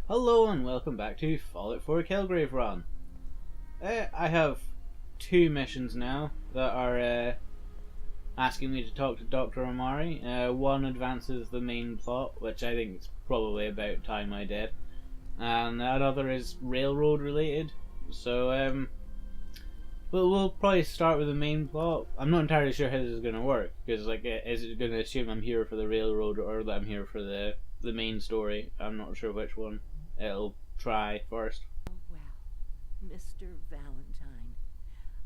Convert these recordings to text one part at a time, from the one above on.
Hello and welcome back to Fallout 4 Killgrave Run. I have two missions now that are asking me to talk to Dr. Amari. One advances the main plot, which I think is probably about time I did, and another is railroad related. So we'll probably start with the main plot. I'm not entirely sure how this is going to work, because is it going to assume I'm here for the railroad or that I'm here for the main story? I'm not sure which one it'll try first. Oh, well, Mr. Valentine,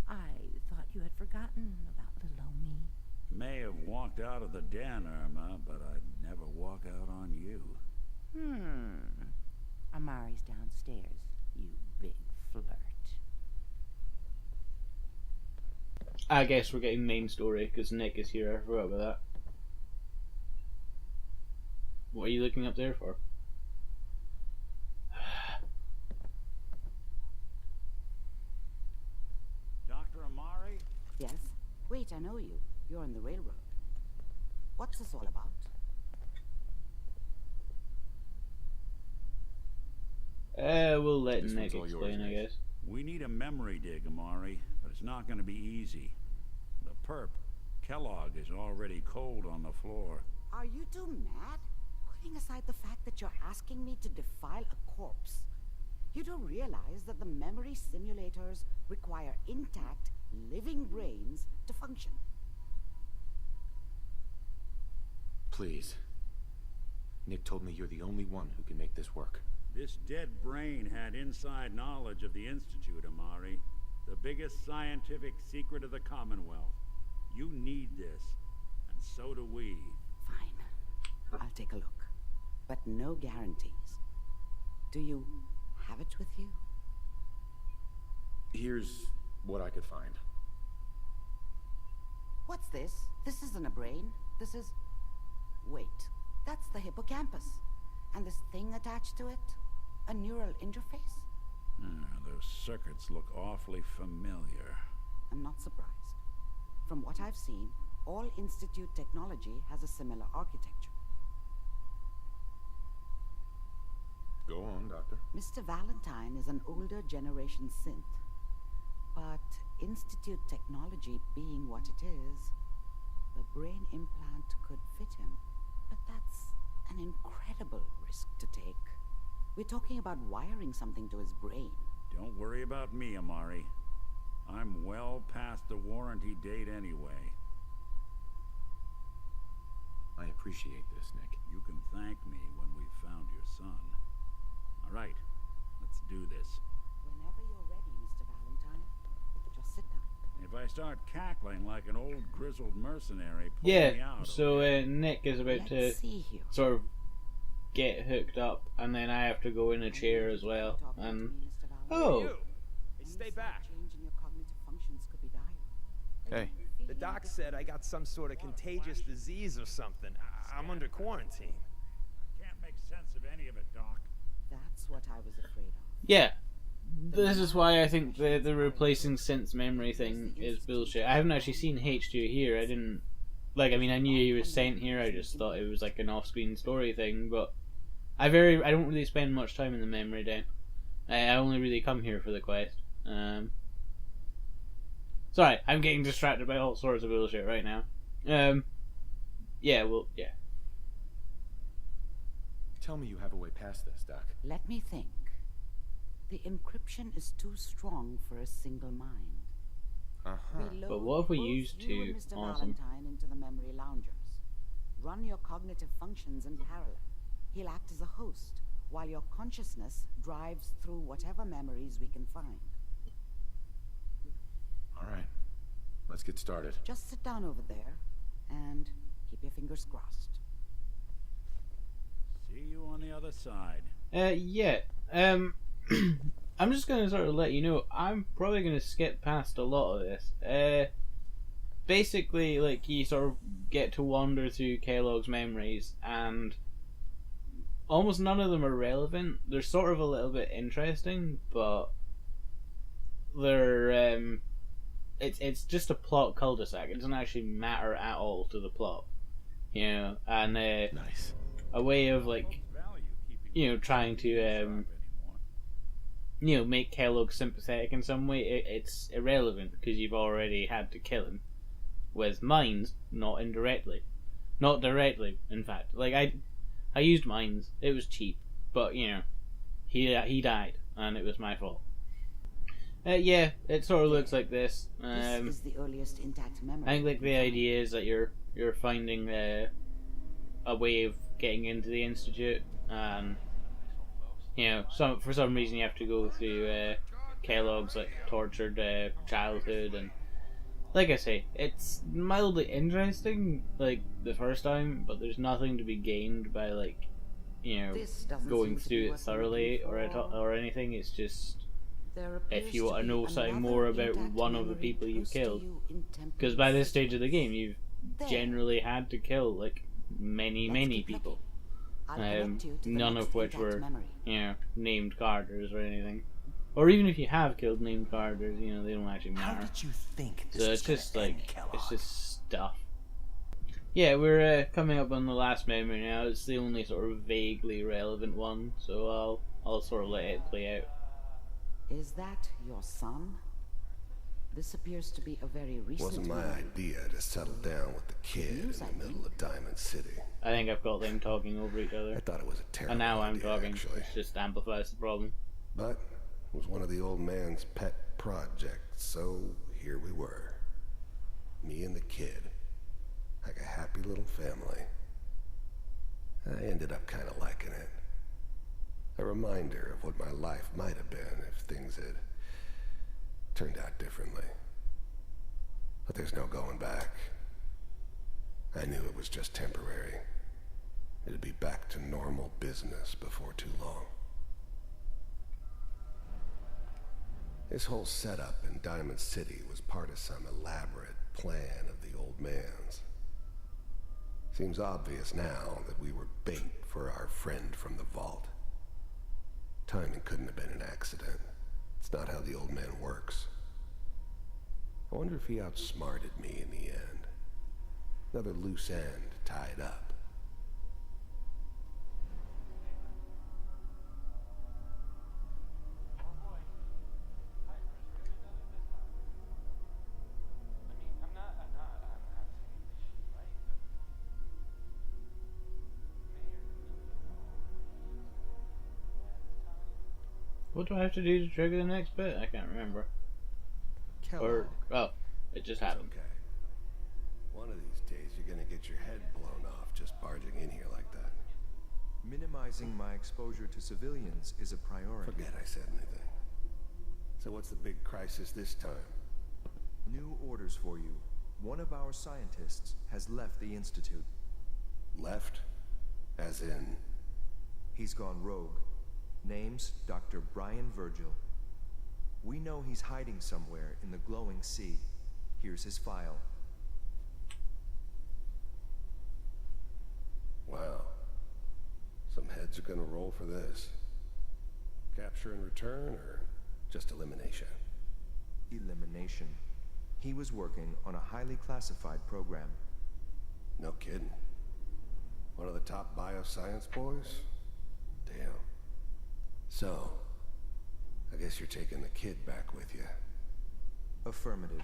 I thought you had forgotten about little old me. May have walked out of the den, Irma, but I'd never walk out on you. Amari's downstairs, you big flirt. I guess we're getting main story because Nick is here. I forgot about that. What are you looking up there for? Dr. Amari? Yes? Wait, I know you. You're on the railroad. What's this all about? We'll let This Nick one's all explain, yours, I guess. We need a memory dig, Amari, but it's not going to be easy. The perp, Kellogg, is already cold on the floor. Are you two mad? Putting aside the fact that you're asking me to defile a corpse, you don't realize that the memory simulators require intact, living brains to function. Please. Nick told me you're the only one who can make this work. This dead brain had inside knowledge of the Institute, Amari. The biggest scientific secret of the Commonwealth. You need this, and so do we. Fine. I'll take a look. But no guarantees. Do you have it with you? Here's what I could find. What's this? This isn't a brain. This is... Wait. That's the hippocampus. And this thing attached to it? A neural interface? Those circuits look awfully familiar. I'm not surprised. From what I've seen, all Institute technology has a similar architecture. Go on, Doctor. Mr. Valentine is an older generation synth. But Institute technology being what it is, the brain implant could fit him. But that's an incredible risk to take. We're talking about wiring something to his brain. Don't worry about me, Amari. I'm well past the warranty date anyway. I appreciate this, Nick. You can thank me when we've found your son. All right, let's do this. Whenever you're ready, Mr. Valentine. Just sit down. If I start cackling like an old grizzled mercenary, pull Yeah, me out. so okay? Nick is about to Let's see here. sort of get hooked up, and then I have to go in a chair as well. Talking to And me, Mr. Valentine. oh, You! Hey, stay Any back. slight change in your cognitive functions could be dire. Hey. The doc said I got some sort of contagious disease or something. I'm under quarantine. I can't make sense of any of it, Doc. That's what I was afraid of. yeah. This is why I think the replacing synth's memory thing is bullshit. I haven't actually seen H2 here. I didn't... Like, I mean, I knew he was sent here. I just thought it was like an off-screen story thing, but I don't really spend much time in the memory den. I only really come here for the quest. Sorry, I'm getting distracted by all sorts of bullshit right now. Yeah. Tell me you have a way past this, Doc. Let me think. The encryption is too strong for a single mind. Uh-huh. Reload But what if we both used you to? and Mr. Awesome. Valentine into the memory loungers. Run your cognitive functions in parallel. He'll act as a host, while your consciousness drives through whatever memories we can find. All right. Let's get started. Just sit down over there, and keep your fingers crossed. See you on the other side. Yeah. I'm just gonna sort of let you know, I'm probably gonna skip past a lot of this. Basically, like, you sort of get to wander through Kellogg's memories, and almost none of them are relevant. They're sort of a little bit interesting, but they're it's just a plot cul-de-sac. It doesn't actually matter at all to the plot, you know. And Nice. a way of like Folks value keeping trying to make Kellogg sympathetic in some way, it's irrelevant because you've already had to kill him with mines, not indirectly, not directly. In fact, like I used mines. It was cheap, but he died, and it was my fault. Yeah, it sort of looks like this. This is the earliest intact memory. I think like the idea is that you're finding a way of getting into the institute, and for some reason you have to go through Kellogg's like tortured childhood, and like I say, it's mildly interesting like the first time, but there's nothing to be gained by like going through it thoroughly or anything. It's just if you want to know something more about one of the people you've killed, because by this stage of the game you've generally had to kill like many people, none of which were named characters or anything, or even if you have killed named characters, they don't actually matter. How did you think this So was it's just gonna end, like Kellogg? it's just stuff. Yeah, we're coming up on the last memory now. It's the only sort of vaguely relevant one, so I'll sort of let it play out. Is that your son? This appears to be a very recent Wasn't my memory. idea to settle down with the kid in News, I the middle of Diamond City. I think I've got them talking over each I other, thought it was a terrible and now I'm idea, talking. actually. It just amplifies the problem. But it was one of the old man's pet projects, so here we were. Me and the kid. Like a happy little family. I ended up kind of liking it. A reminder of what my life might have been if things had turned out differently. But there's no going back. I knew it was just temporary. It'd be back to normal business before too long. This whole setup in Diamond City was part of some elaborate plan of the old man's. Seems obvious now that we were bait for our friend from the vault. Timing couldn't have been an accident. It's not how the old man works. I wonder if he outsmarted me in the end. Another loose end tied up. What do I have to do to trigger the next bit? I can't remember. Kellogg. It just It's happened. okay. One of these days you're gonna get your head blown off just barging in here like that. Minimizing my exposure to civilians is a priority. Forget I said anything. So what's the big crisis this time? New orders for you. One of our scientists has left the Institute. Left? As in... He's gone rogue. Name's Dr. Brian Virgil. We know he's hiding somewhere in the glowing sea. Here's his file. Wow. Some heads are gonna roll for this. Capture and return, or just elimination? Elimination. He was working on a highly classified program. No kidding. One of the top bioscience boys? Damn. So, I guess you're taking the kid back with you. Affirmative.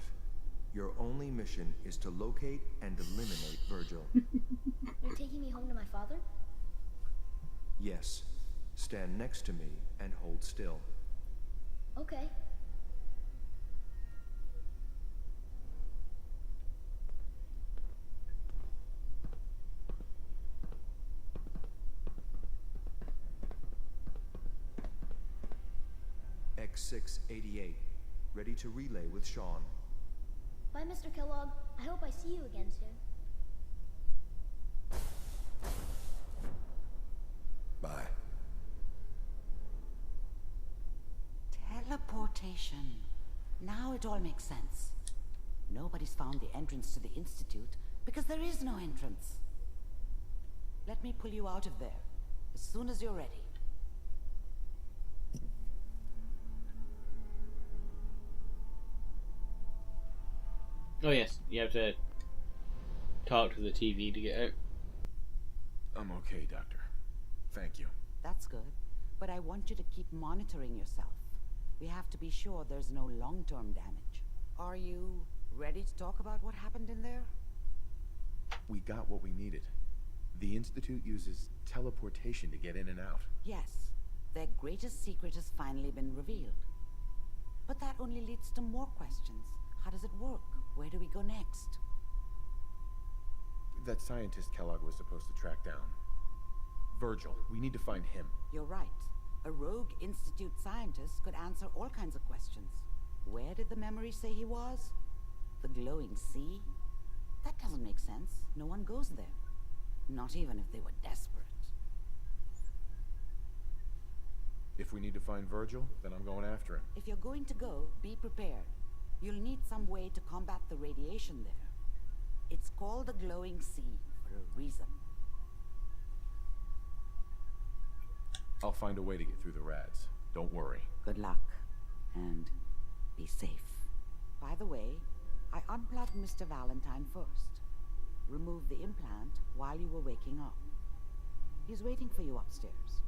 Your only mission is to locate and eliminate Virgil. You're taking me home to my father? Yes. Stand next to me and hold still. Okay. X688. Ready to relay with Sean. Bye, Mr. Kellogg. I hope I see you again soon. Bye. Teleportation. Now it all makes sense. Nobody's found the entrance to the Institute because there is no entrance. Let me pull you out of there as soon as you're ready. Oh yes, you have to talk to the TV to get out. I'm okay, Doctor. Thank you. That's good. But I want you to keep monitoring yourself. We have to be sure there's no long-term damage. Are you ready to talk about what happened in there? We got what we needed. The Institute uses teleportation to get in and out. Yes. Their greatest secret has finally been revealed. But that only leads to more questions. How does it work? Where do we go next? That scientist Kellogg was supposed to track down. Virgil. We need to find him. You're right. A rogue Institute scientist could answer all kinds of questions. Where did the memory say he was? The glowing sea? That doesn't make sense. No one goes there. Not even if they were desperate. If we need to find Virgil, then I'm going after him. If you're going to go, be prepared. You'll need some way to combat the radiation there. It's called the glowing sea for a reason. I'll find a way to get through the rads. Don't worry. Good luck. And be safe. By the way, I unplugged Mr. Valentine first. Removed the implant while you were waking up. He's waiting for you upstairs.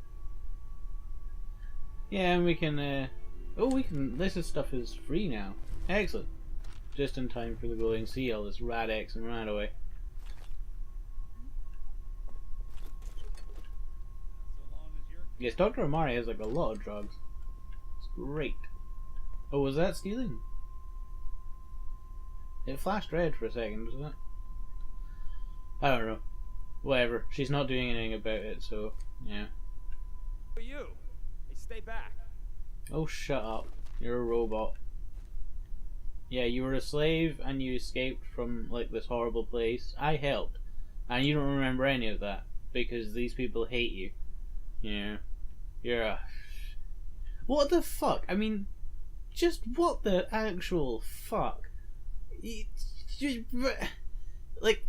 Yeah, and we can, this stuff is free now. Excellent. Just in time for the glowing sea, all this Rad-X and Radaway. Yes, Dr. Amari has like a lot of drugs. It's great. Oh, was that stealing? It flashed red for a second, wasn't it? I don't know. Whatever. She's not doing anything about it, so yeah. Who are you? Hey, stay back. Oh, shut up. You're a robot. Yeah, you were a slave and you escaped from like this horrible place. I helped. And you don't remember any of that because these people hate you. Yeah. You're a... What the fuck? I mean, just what the actual fuck? Like,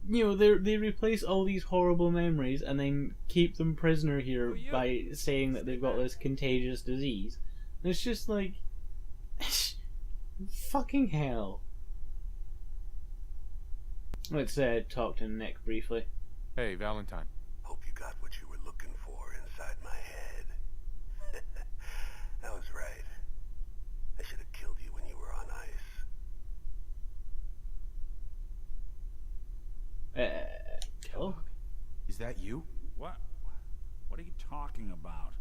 you know, they replace all these horrible memories and then keep them prisoner here by saying that they've got this contagious disease. And it's just like... fucking hell. Let's talk to Nick briefly. Hey, Valentine. Hope you got what you were looking for inside my head. I was right. I should have killed you when you were on ice. Kellogg? Is that you? What? What are you talking about?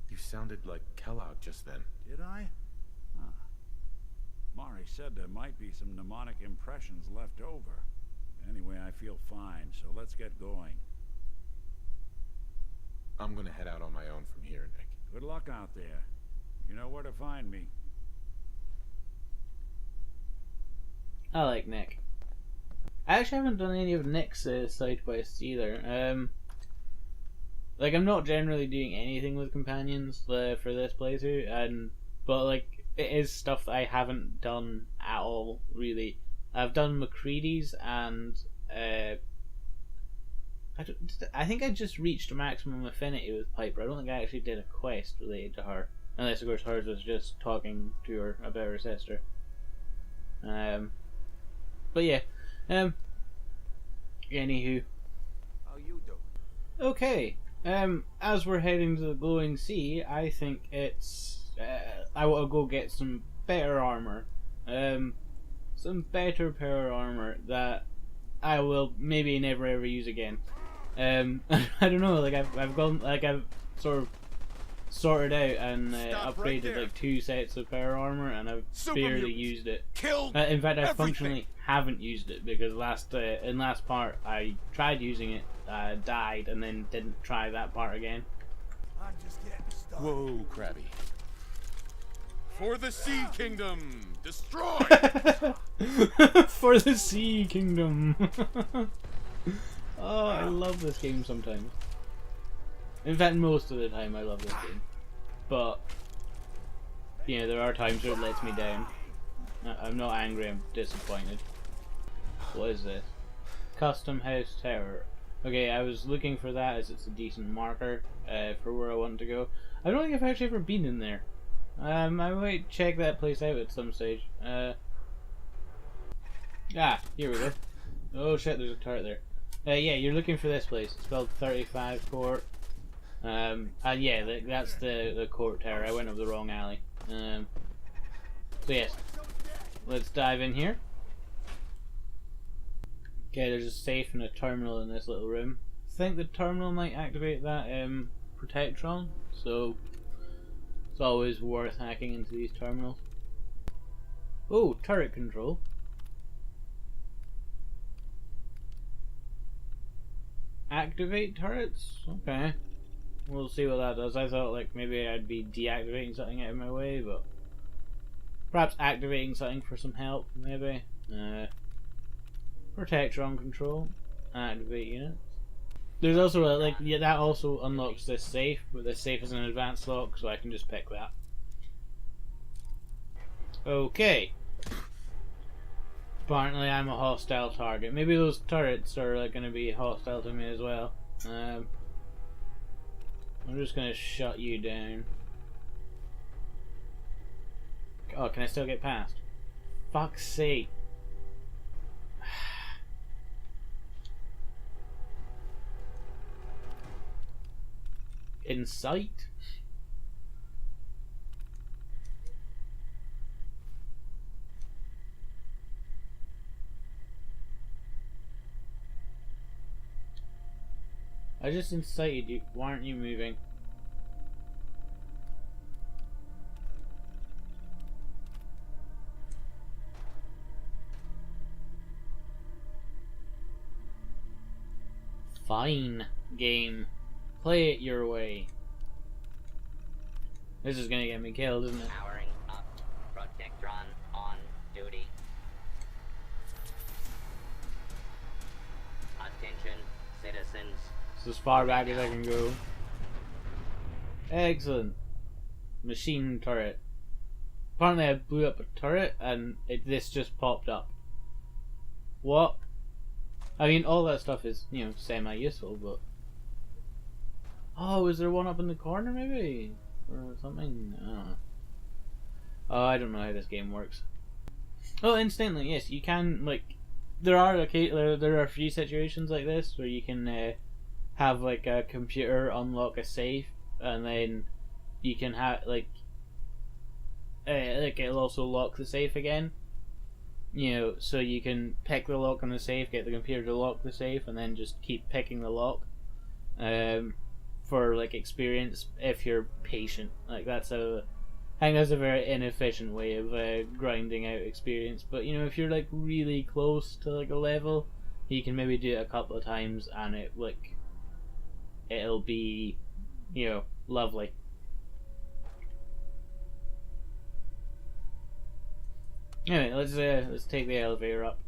You sounded like Kellogg just then. Did I? Huh. Mari said there might be some mnemonic impressions left over. Anyway, I feel fine, so let's get going. I'm gonna head out on my own from here, Nick. Good luck out there. You know where to find me. I like Nick. I actually haven't done any of Nick's side quests either. Like, I'm not generally doing anything with companions for this playthrough, but like, it is stuff that I haven't done at all, really. I've done McCready's and I think I just reached maximum affinity with Piper. I don't think I actually did a quest related to her, unless of course hers was just talking to her about her sister. But yeah. Anywho. How you do? Okay. As we're heading to the glowing sea, I think it's I want to go get some better armor. Some better power armor that I will maybe never ever use again. I don't know, like I've sort of sorted out and upgraded like 2 sets of power armor, and I've barely used it. In fact, I functionally haven't used it because in last part I tried using it, died, and then didn't try that part again. I'm just getting started. Whoa, Krabby. For the Sea Kingdom! Destroy! For the Sea Kingdom! Oh, I love this game sometimes. In fact, most of the time I love this game. But, you know, there are times where it lets me down. I'm not angry, I'm disappointed. What is this? Custom House Tower. Okay, I was looking for that as it's a decent marker for where I want to go. I don't think I've actually ever been in there. I might check that place out at some stage. Here we go. Oh shit, there's a turret there. Yeah, you're looking for this place. It's called 35 Court. And yeah, that's the court tower. I went up the wrong alley. So yes, let's dive in here. Okay, there's a safe and a terminal in this little room. I think the terminal might activate that Pt18, so it's always worth hacking into these terminals. Oh, turret control. Activate turrets? Okay. We'll see what that does. I thought like maybe I'd be deactivating something out of my way, but perhaps activating something for some help, maybe. Pt18 control. Activate units. There's also like, yeah, that also unlocks this safe, but this safe is an advanced lock, so I can just pick that. Okay. Apparently I'm a hostile target. Maybe those turrets are like going to be hostile to me as well. I'm just going to shut you down. Oh, can I still get past? Fuck's sake. In sight? I just incited you. Why aren't you moving? Fine, game. Play it your way. This is gonna get me killed, isn't it? Powering up. Protectron on duty. Attention, citizens. It's as far back as I can go. Excellent. Machine turret. Apparently I blew up a turret and this just popped up. What? I mean, all that stuff is, you know, semi-useful, but... Oh, is there one up in the corner, maybe? Or something? I don't know. Oh, I don't know how this game works. Oh, instantly, yes, you can, like... There are a few situations like this where you can have, like, a computer unlock a safe, and then you can have, like, it'll also lock the safe again. You know, so you can pick the lock on the safe, get the computer to lock the safe, and then just keep picking the lock. For like experience, if you're patient. Like I think that's a very inefficient way of grinding out experience. But you know, if you're like really close to like a level, you can maybe do it a couple of times, and it'll be, you know, lovely. Anyway, let's take the elevator up.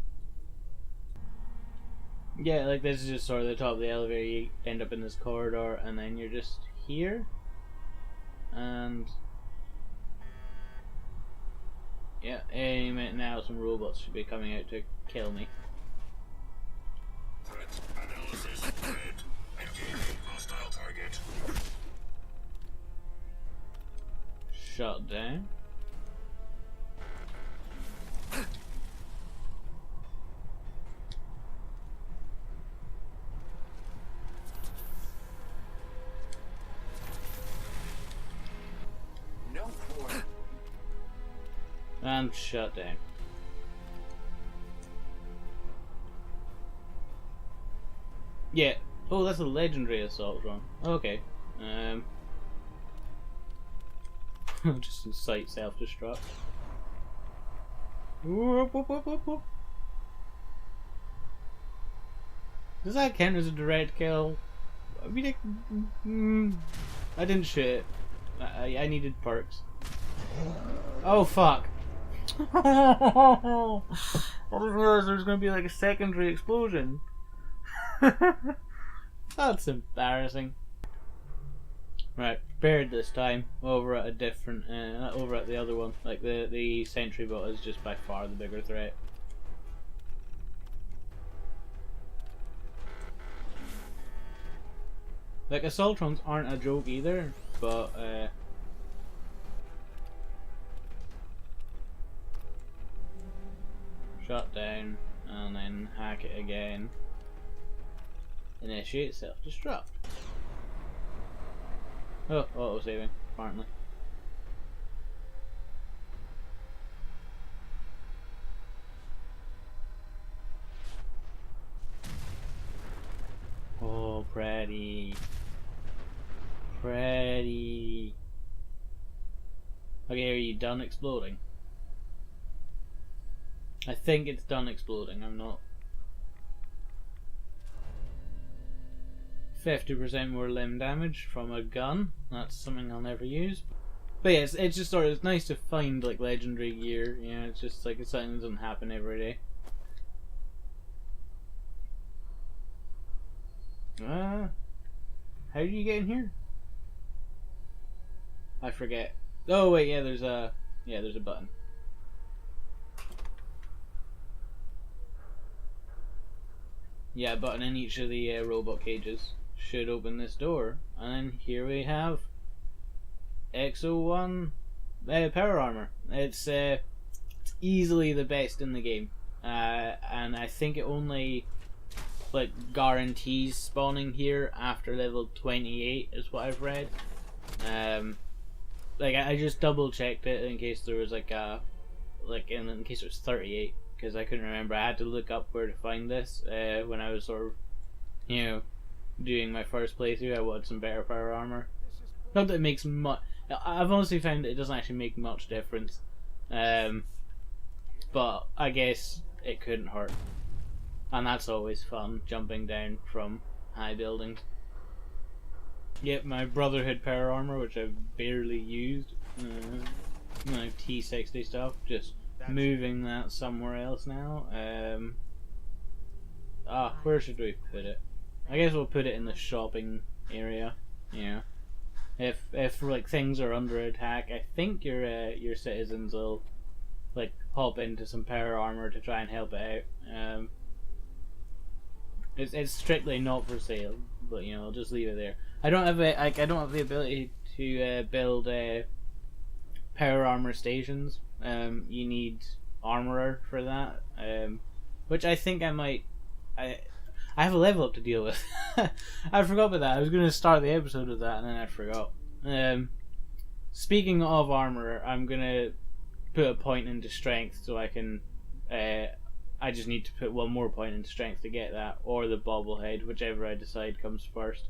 Yeah, like this is just sort of the top of the elevator. You end up in this corridor, and then you're just here, and yeah, any minute now some robots should be coming out to kill me. Threat analysis complete. Engaging hostile target. Shut down. And shut down. Yeah. Oh, that's a legendary assault drone. Okay. Just incite self-destruct. Whoop, whoop, whoop, whoop, whoop. Does that count as a direct kill? I mean, I didn't shoot it. I needed perks. Oh fuck! I didn't realize there was going to be like a secondary explosion. That's embarrassing. Right, prepared this time. Over at a different, over at the other one. Like the sentry bot is just by far the bigger threat. Like assaultrons aren't a joke either, but shut down and then hack it again. Initiate self-destruct. Oh, auto-saving, apparently. Oh, pretty. Pretty. Okay, are you done exploding? I think it's done exploding, I'm not. 50% more limb damage from a gun. That's something I'll never use. But yeah, it's just sort of, it's nice to find like legendary gear. You know, it's just like it's something that doesn't happen every day. How do you get in here? I forget. Oh wait, yeah, there's a button. Yeah, a button in each of the robot cages should open this door, and then here we have X01 power armor. It's easily the best in the game, and I think it only like guarantees spawning here after level 28 is what I've read. Like I just double checked it in case there was like a in case it was 38, because I couldn't remember. I had to look up where to find this when I was sort of, you know, doing my first playthrough. I wanted some better power armor. Not that it makes much. I've honestly found that it doesn't actually make much difference, but I guess it couldn't hurt, and that's always fun, jumping down from high buildings. Yep, my Brotherhood power armor, which I've barely used. My T60 stuff, just moving that somewhere else now. Where should we put it? I guess we'll put it in the shopping area. Yeah. If like things are under attack, I think your citizens will like hop into some power armor to try and help it out. It's strictly not for sale, but you know, I'll just leave it there. I don't have the ability to build power armor stations. You need armorer for that, which I think I might. I have a level up to deal with. I forgot about that. I was going to start the episode with that, and then I forgot. Speaking of armorer, I'm going to put a point into strength so I can. I just need to put one more point into strength to get that, or the bobblehead, whichever I decide comes first.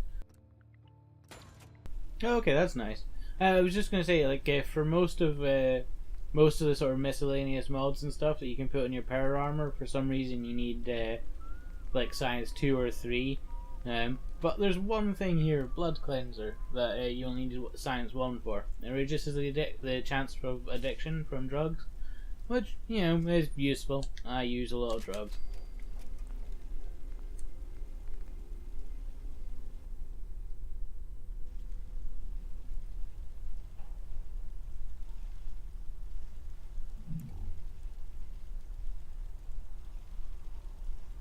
Okay, that's nice. I was just going to say, like, for most of the sort of miscellaneous mods and stuff that you can put on your power armor, for some reason you need like science 2 or 3. But there's one thing here, blood cleanser, that you'll need science 1 for. It reduces the chance of addiction from drugs, which, you know, is useful. I use a lot of drugs.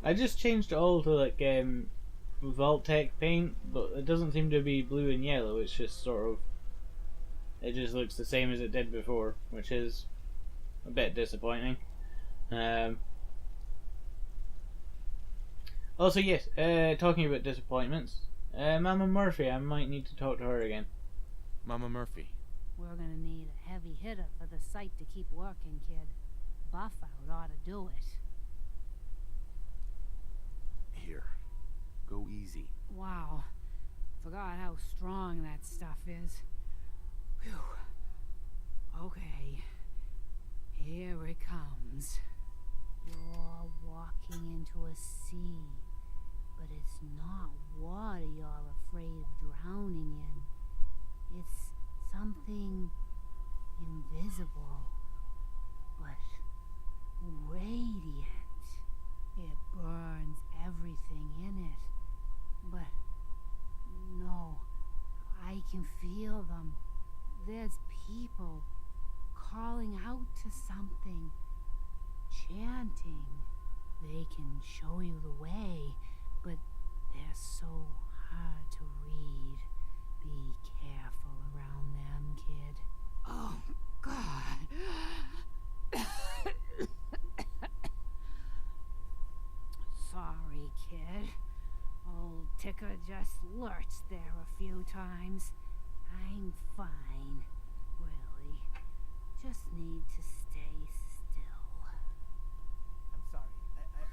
I just changed it all to like Vault-Tec paint, but it doesn't seem to be blue and yellow. It's just sort of, it just looks the same as it did before, which is a bit disappointing. Also, yes, talking about disappointments, Mama Murphy, I might need to talk to her again. Mama Murphy. We're gonna need a heavy hitter for the site to keep working, kid. Buff out ought to do it. Here. Go easy. Wow. Forgot how strong that stuff is. Whew. Okay. Here it comes. You're walking into a sea, but it's not water you're afraid of drowning in. It's something invisible, but radiant. It burns everything in it, but no, I can feel them. There's people calling out to something, chanting. They can show you the way, but they're so hard to read. Be careful around them, kid. Oh, God. Sorry, kid. Old Ticker just lurched there a few times. I'm fine, really. Just need to stay still. I'm sorry.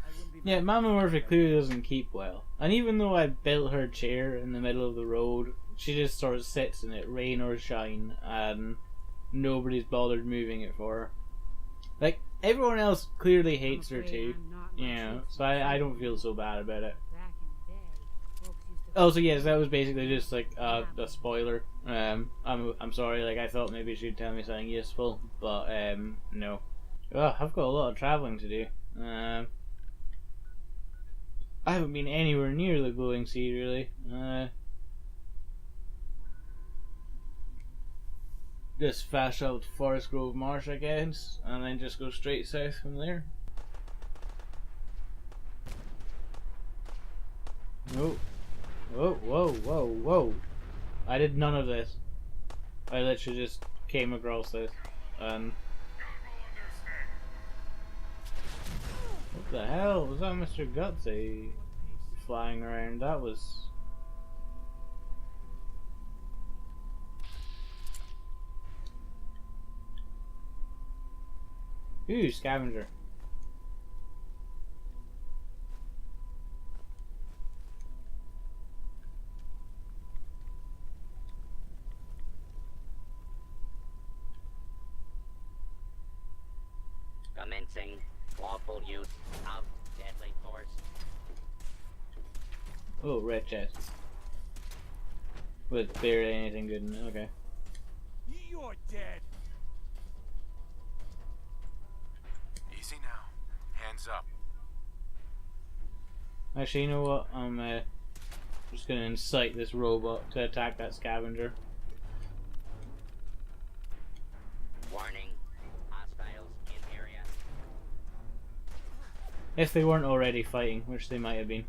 I wouldn't be... Yeah, Mama Murphy clearly doesn't keep well. And even though I built her chair in the middle of the road, she just sort of sits in it, rain or shine, and nobody's bothered moving it for her. Like, everyone else clearly hates her too, you know, so I don't feel so bad about it. Also, yes, that was basically just like a spoiler. I'm sorry. Like, I thought maybe she'd tell me something useful, but no. Oh, I've got a lot of traveling to do. I haven't been anywhere near the glowing sea, really. Just fast travel to Forest Grove Marsh, I guess, and then just go straight south from there. Whoa. Whoa, whoa, whoa, whoa. I did none of this. I literally just came across this, and... What the hell? Was that Mr. Gutsy flying around? That was... Ooh, scavenger. Commencing lawful use of deadly force. Oh, red chest. With barely anything good in it, okay. You're dead. Easy now. Hands up. Actually, you know what? I'm just gonna incite this robot to attack that scavenger. Warning. Hostiles in area. If they weren't already fighting, which they might have been.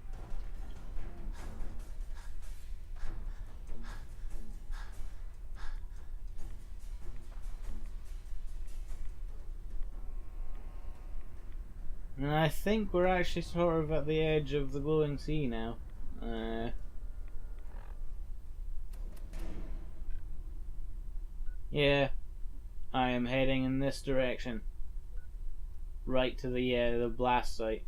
And I think we're actually sort of at the edge of the glowing sea now. Yeah, I am heading in this direction, right to the blast site.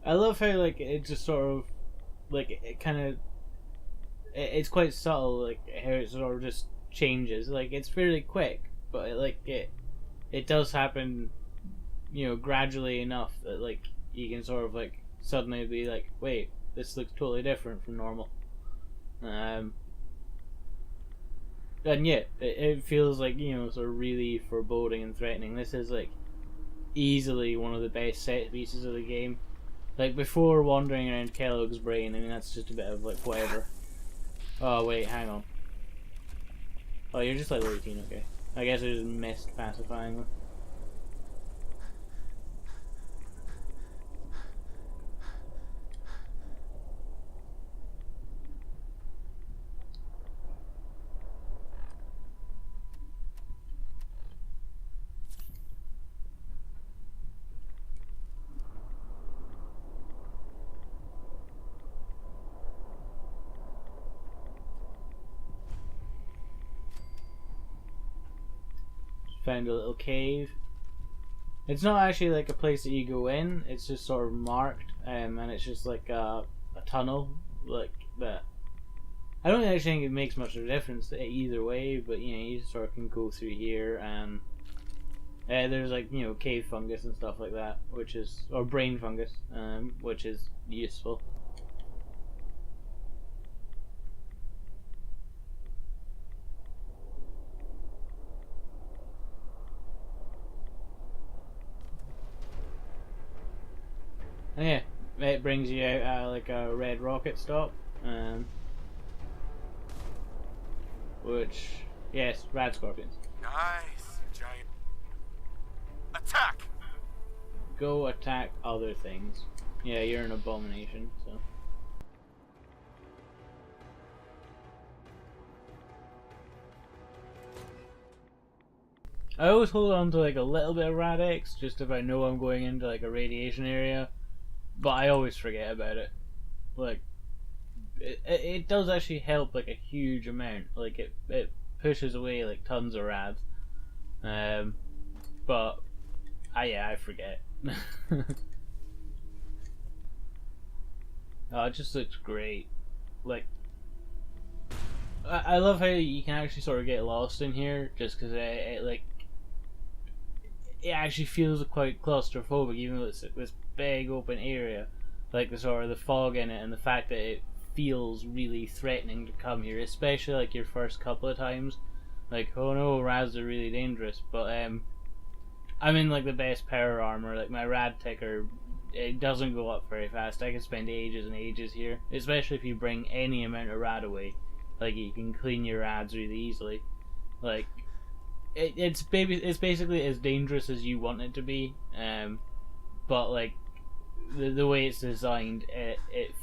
I love how like it just sort of like it kind of it's quite subtle, like how it sort of just changes. Like it's fairly quick, but it does happen, you know, gradually enough that like you can sort of like suddenly be like, wait, this looks totally different from normal. And yeah, it feels like, you know, sort of really foreboding and threatening. This is like easily one of the best set pieces of the game. Like, before wandering around Kellogg's brain, I mean, that's just a bit of, like, whatever. Oh, wait, hang on. Oh, you're just level 18, okay. I guess I just missed pacifying them. Found a little cave. It's not actually like a place that you go in, it's just sort of marked, and it's just like a tunnel, like that. I don't actually think it makes much of a difference either way, but you know, you sort of can go through here, and there's like, you know, cave fungus and stuff like that, which is, or brain fungus, which is useful. Yeah, it brings you out at like a red rocket stop, which, yes, rad scorpions. Nice, giant. Attack! go attack other things. Yeah, you're an abomination, so. I always hold on to like a little bit of Rad-X just if I know I'm going into like a radiation area, but I always forget about it. Like, it does actually help like a huge amount. Like it pushes away like tons of rads. But I forget. Oh, it just looks great. Like, I love how you can actually sort of get lost in here, just because it actually feels quite claustrophobic, even though it's this big open area. Like the sort of the fog in it, and the fact that it feels really threatening to come here, especially like your first couple of times. Like, oh no, rads are really dangerous. But I'm in like the best power armor. Like my rad ticker, it doesn't go up very fast. I can spend ages and ages here, especially if you bring any amount of rad away. Like, you can clean your rads really easily. Like, it's basically as dangerous as you want it to be. But like the way it's designed, it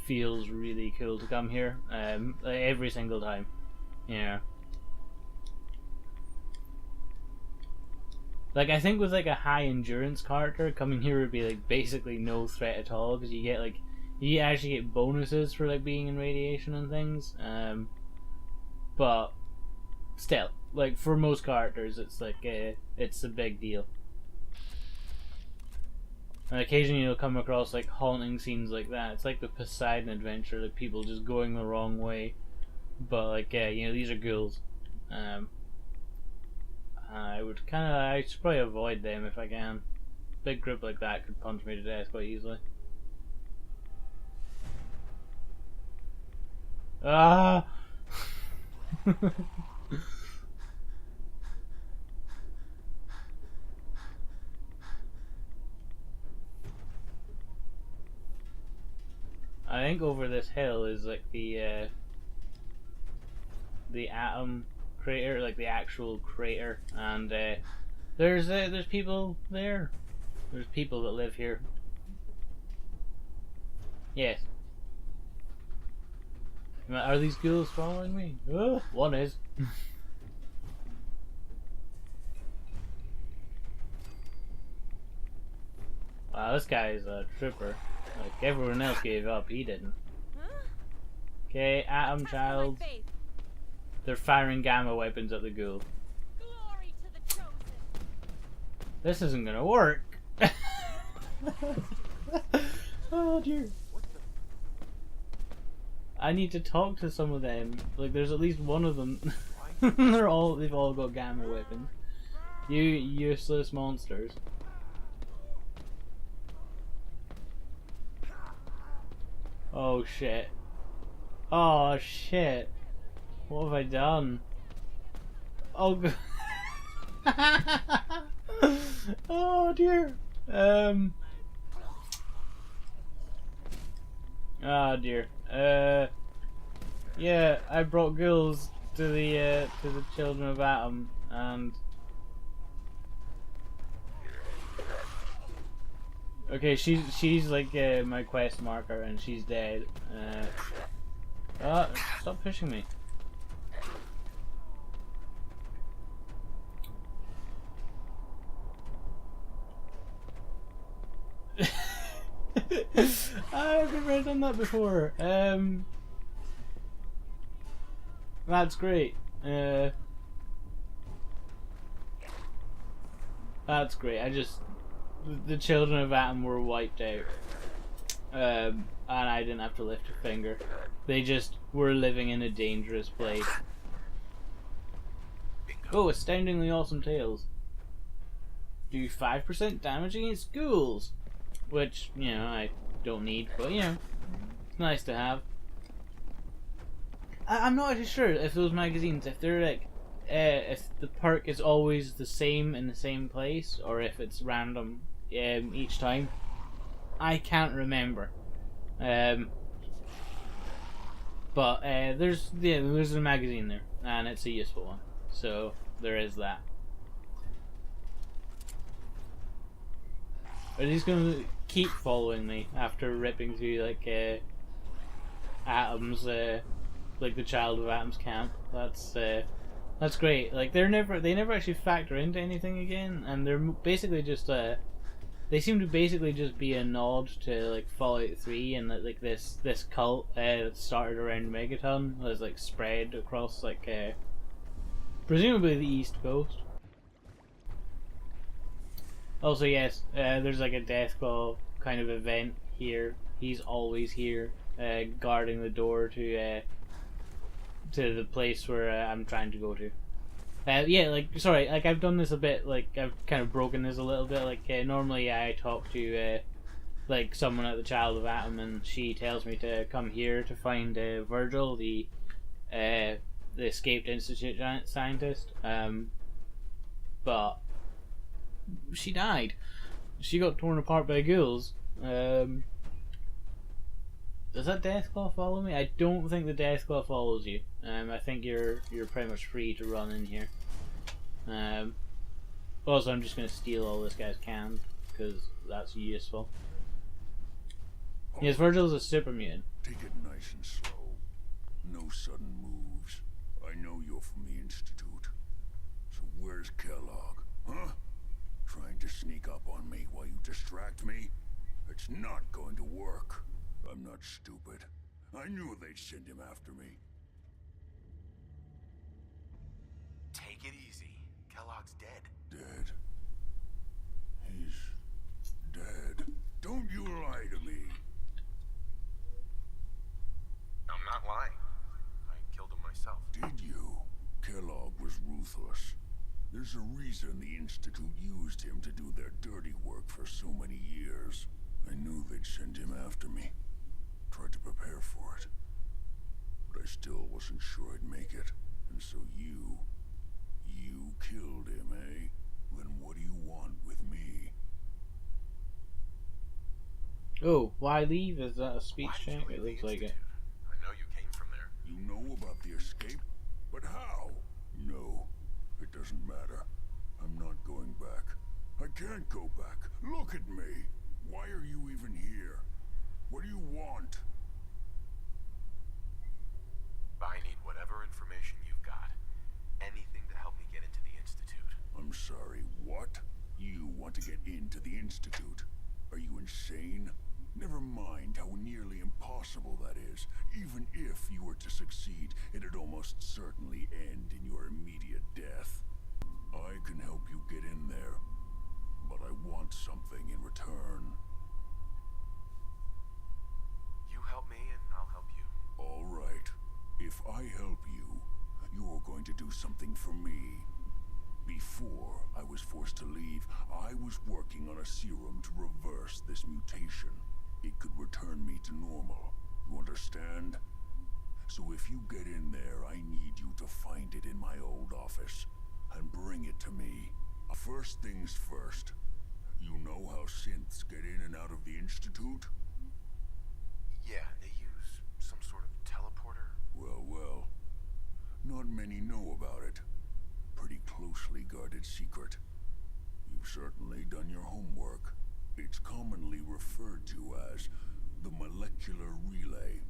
feels really cool to come here. Like every single time. Yeah. Like, I think with like a high endurance character, coming here would be like basically no threat at all, because you actually get bonuses for like being in radiation and things. But still, like for most characters, it's like it's a big deal. And occasionally you'll come across like haunting scenes like that. It's like the Poseidon adventure, like people just going the wrong way. But like, yeah, you know, these are ghouls. I should probably avoid them if I can. Big group like that could punch me to death quite easily. Ah! I think over this hill is like the atom crater, like the actual crater, and there's people there. There's people that live here. Yes. Are these ghouls following me? Oh, one is. Wow, this guy's a trooper. Like, everyone else gave up, he didn't. Okay, Atom Child. They're firing gamma weapons at the ghoul. This isn't gonna work. Oh dear. I need to talk to some of them. Like, there's at least one of them. They've all got gamma weapons. You useless monsters. Oh shit. Oh shit. What have I done? Oh god. Oh dear. Oh dear. Yeah, I brought ghouls to the children of Atom, and okay, she's like my quest marker, and she's dead. Stop pushing me. I've never done that before. That's great. That's great. The children of Atom were wiped out, and I didn't have to lift a finger. They just were living in a dangerous place. Oh, astoundingly awesome tails. Do 5% damage against ghouls, which, you know, I don't need, but you know, it's nice to have. I'm not actually sure if those magazines, if they're like, if the perk is always the same in the same place, or if it's random each time. I can't remember. But there's a magazine there, and it's a useful one. So there is that. Are these going to keep following me after ripping through like Atom's, like the Child of Atom's camp? That's great. Like they never actually factor into anything again, and they're basically just they seem to basically just be a nod to like Fallout 3 and like this cult that started around Megaton has like spread across like presumably the East Coast. Also, yes, there's like a Deathclaw kind of event here. He's always here, guarding the door to the place where I'm trying to go to. Yeah, like, sorry, like, I've done this a bit, like, I've kind of broken this a little bit, like, normally I talk to, like, someone at the Child of Atom, and she tells me to come here to find, Virgil, the escaped Institute scientist, but she died. She got torn apart by ghouls. Does that Deathclaw follow me? I don't think the Deathclaw follows you. I think you're pretty much free to run in here. Also, I'm just going to steal all this guy's cans, because that's useful. Yes, Virgil's a super mutant. Take it nice and slow. No sudden moves. I know you're from the Institute. So where's Kellogg? Huh? Trying to sneak up on me while you distract me? It's not going to work. I'm not stupid. I knew they'd send him after me. Take it easy. Kellogg's dead. Dead? He's dead. Don't you lie to me. I'm not lying. I killed him myself. Did you? Kellogg was ruthless. There's a reason the Institute used him to do their dirty work for so many years. I knew they'd send him after me. Tried to prepare for it. But I still wasn't sure I'd make it. And so you killed him, eh? Then what do you want with me? Oh, why leave? Is that a speech check? It looks like it. I know you came from there. You know about the escape? But how? No, it doesn't matter. I'm not going back. I can't go back. Look at me. Why are you even here? What do you want? I need whatever information you've got. Anything to help me get into the Institute. I'm sorry, what? You want to get into the Institute? Are you insane? Never mind how nearly impossible that is. Even if you were to succeed, it'd almost certainly end in your immediate death. I can help you get in there, but I want something in return. You help me and I'll help you. All right. If I help you, you're going to do something for me. Before I was forced to leave, I was working on a serum to reverse this mutation. It could return me to normal. You understand? So if you get in there, I need you to find it in my old office and bring it to me. First things first. You know how synths get in and out of the Institute? Yeah, they use some sort of teleporter. Well. Not many know about it. Pretty closely guarded secret. You've certainly done your homework. It's commonly referred to as the molecular relay.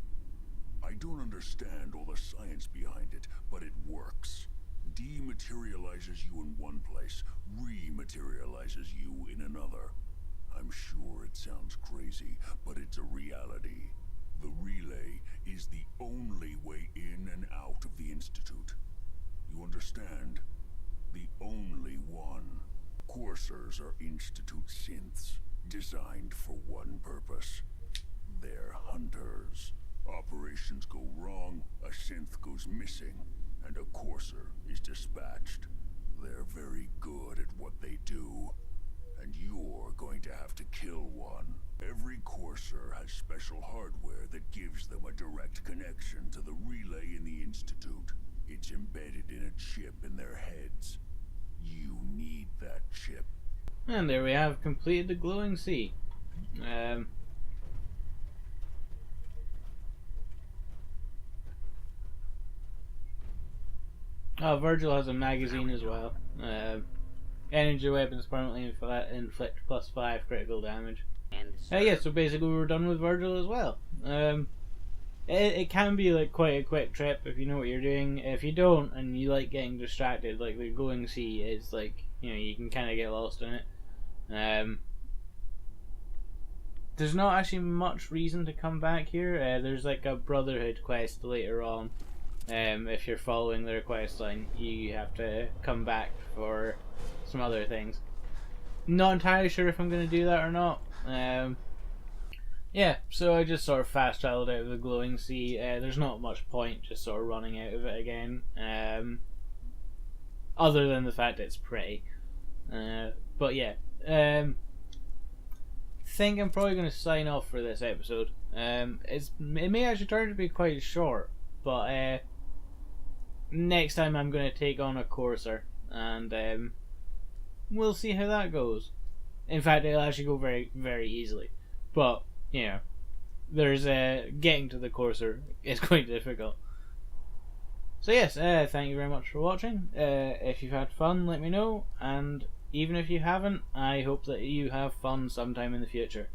I don't understand all the science behind it, but it works. Dematerializes you in one place, rematerializes you in another. I'm sure it sounds crazy, but it's a reality. The relay is the only way in and out of the Institute. You understand? The only one. Coursers are Institute synths, designed for one purpose. They're hunters. Operations go wrong, a synth goes missing, and a courser is dispatched. They're very good at what they do, and you're going to have to kill one. Every courser has special hardware that gives them a direct connection to the relay in the Institute. It's embedded in a chip in their heads. You need that chip. And there we have completed the glowing sea. Virgil has a magazine as well. Energy weapons permanently inflict +5 critical damage. Yeah, so basically we're done with Virgil as well. It can be like quite a quick trip if you know what you're doing. If you don't and you like getting distracted, like the glowing sea is like, you know, you can kind of get lost in it. There's not actually much reason to come back here. There's like a Brotherhood quest later on. If you're following their quest line, you have to come back for some other things. Not entirely sure if I'm going to do that or not. Yeah, so I just sort of fast traveled out of the glowing sea. There's not much point just sort of running out of it again. Other than the fact it's pretty. But yeah. Think I'm probably going to sign off for this episode. It may actually turn to be quite short, but next time I'm going to take on a courser, and we'll see how that goes. In fact, it'll actually go very, very easily. But, you know, there's getting to the courser is quite difficult. So yes, thank you very much for watching. If you've had fun, let me know, and even if you haven't, I hope that you have fun sometime in the future.